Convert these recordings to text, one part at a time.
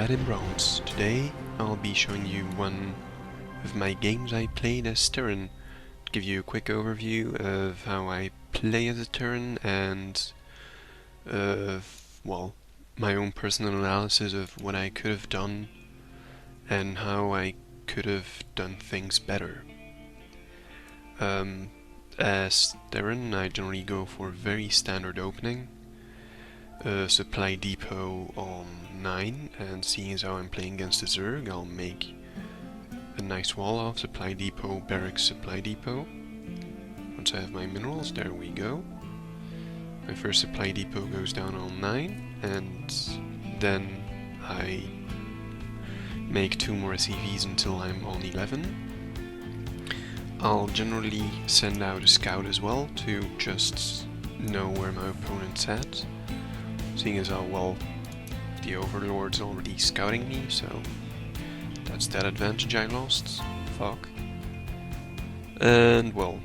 Combat in Bronze. Today I'll be showing you one of my games I played as Terran. Give you a quick overview of how I play as a Terran and well, my own personal analysis of what I could have done and how I could have done things better. As Terran, I generally go for a very standard opening. Supply depot on 9, and seeing as how I'm playing against the Zerg, I'll make a nice wall off supply depot, barracks, supply depot. Once I have my minerals, there we go. My first supply depot goes down on 9, and then I make 2 more SCVs until I'm on 11. I'll generally send out a scout as well to just know where my opponent's at. Seeing as how, well, the Overlord's already scouting me, so that's that advantage I lost. Fuck. And, well,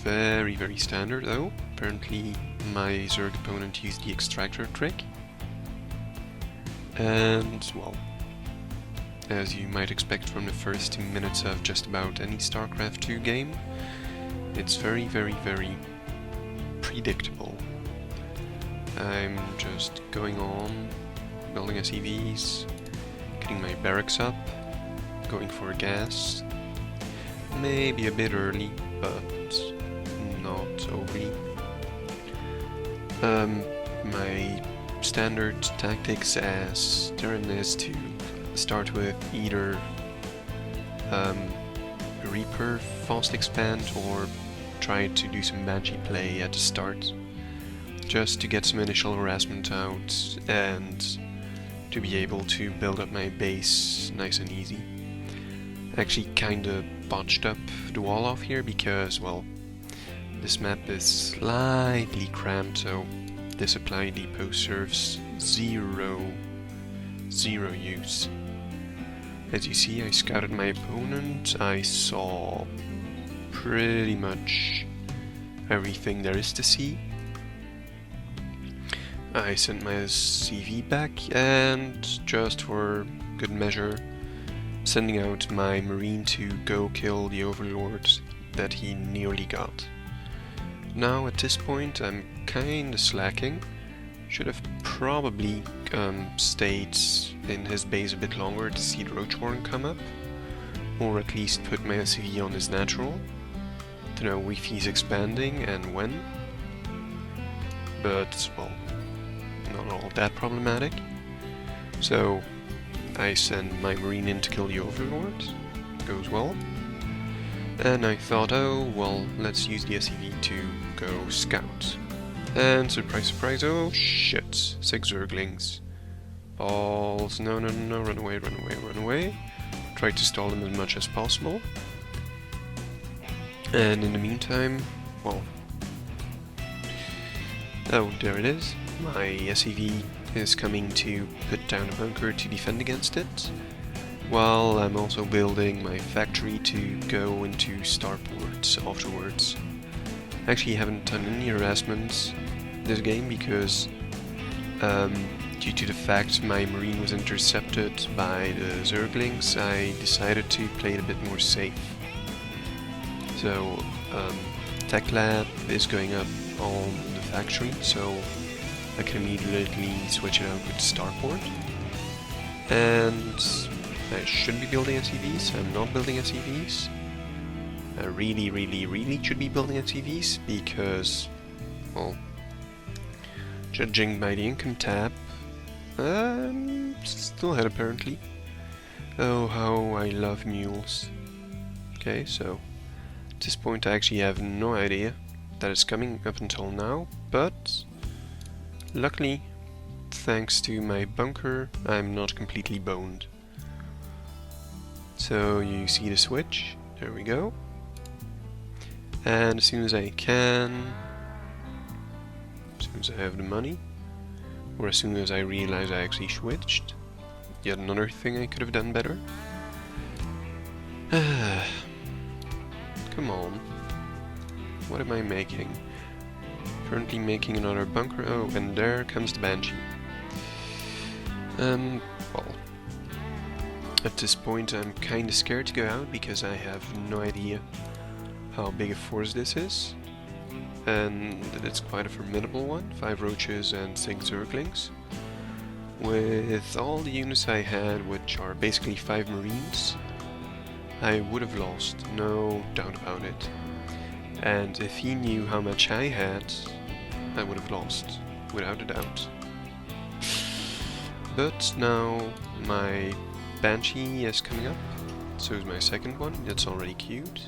very standard though. Apparently my Zerg opponent used the extractor trick. And, well, as you might expect from the first 2 minutes of just about any Starcraft 2 game, it's very predictable. I'm just going on, building SCVs, getting my barracks up, going for gas. Maybe a bit early, but not overly. My standard tactics as Terran is to start with either Reaper, fast expand, or try to do some Banshee play at the start, just to get some initial harassment out and to be able to build up my base nice and easy. Actually kinda botched up the wall off here because, well, this map is slightly cramped, so this supply depot serves zero use. As you see, I scouted my opponent. I saw pretty much everything there is to see. I sent my CV back, and just for good measure, sending out my Marine to go kill the Overlord that he nearly got. Now at this point I'm kinda slacking. Should have probably stayed in his base a bit longer to see the Roachhorn come up, or at least put my SCV on his natural to know if he's expanding and when. But, well, not all that problematic. So I send my Marine in to kill the Overlord. Goes well. And I thought, oh well, let's use the SCV to go scout. And surprise, oh shit, 6 Zerglings. Balls, no, run away. Try to stall them as much as possible. And in the meantime, well, oh, there it is. My SCV is coming to put down a bunker to defend against it, while I'm also building my factory to go into starports afterwards. I actually haven't done any harassments this game because due to the fact my Marine was intercepted by the Zerglings, I decided to play it a bit more safe. So Tech Lab is going up on the factory, so I can immediately switch it out with Starport. And I should be building SCVs. I'm not building SCVs. I really should be building SCVs because, well, judging by the income tab, I'm still ahead apparently. Oh, how I love mules. Okay, so at this point I actually have no idea that it's coming up until now, but luckily, thanks to my bunker, I'm not completely boned. So you see the switch, there we go. And as soon as I can, as soon as I have the money, or as soon as I realize I actually switched, yet another thing I could have done better. Come on. What am I making? Currently making another bunker. Oh, and there comes the Banshee. Well, at this point I'm kinda scared to go out because I have no idea how big a force this is. And it's quite a formidable one, 5 roaches and 6 zerglings. With all the units I had, which are basically 5 marines, I would have lost, no doubt about it. And if he knew how much I had, I would have lost, without a doubt. But now my Banshee is coming up, so is my second one, it's already queued.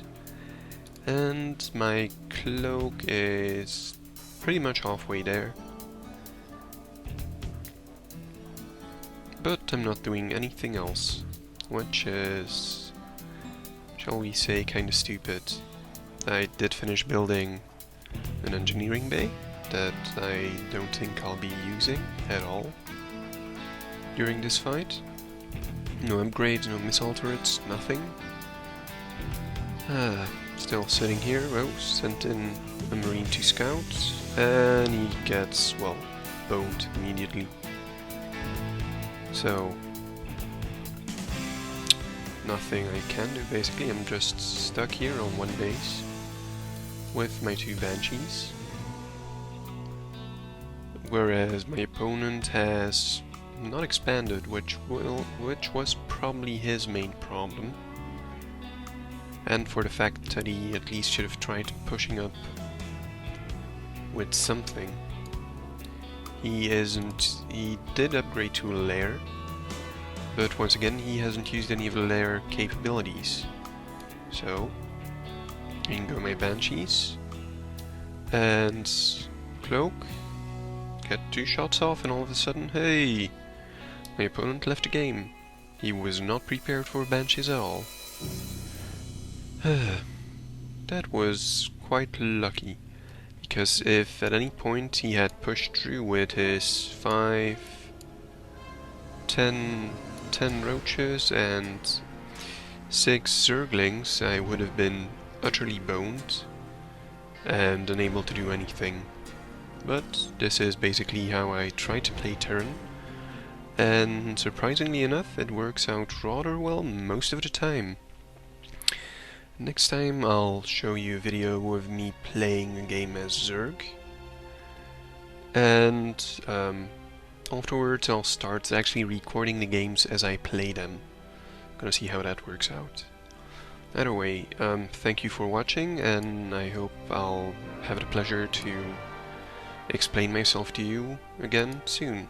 And my cloak is pretty much halfway there. But I'm not doing anything else, which is, shall we say, kinda stupid. I did finish building an engineering bay that I don't think I'll be using at all during this fight. No upgrades, no missile turrets, nothing. Still sitting here. Oh, sent in a marine to scout, and he gets, well, boned immediately. So, nothing I can do basically. I'm just stuck here on one base with my 2 banshees, whereas my opponent has not expanded, which was probably his main problem, and for the fact that he at least should have tried pushing up with something. He did upgrade to a lair, but once again he hasn't used any of the lair capabilities. So, in go my banshees, and cloak, get 2 shots off, and all of a sudden, hey! My opponent left the game. He was not prepared for banshees at all. That was quite lucky, because if at any point he had pushed through with his 10 roaches and 6 zerglings, I would have been utterly boned and unable to do anything. But this is basically how I try to play Terran, and surprisingly enough it works out rather well most of the time. Next time I'll show you a video of me playing a game as Zerg, and afterwards I'll start actually recording the games as I play them. Gonna see how that works out. Either way, thank you for watching, and I hope I'll have the pleasure to explain myself to you again soon.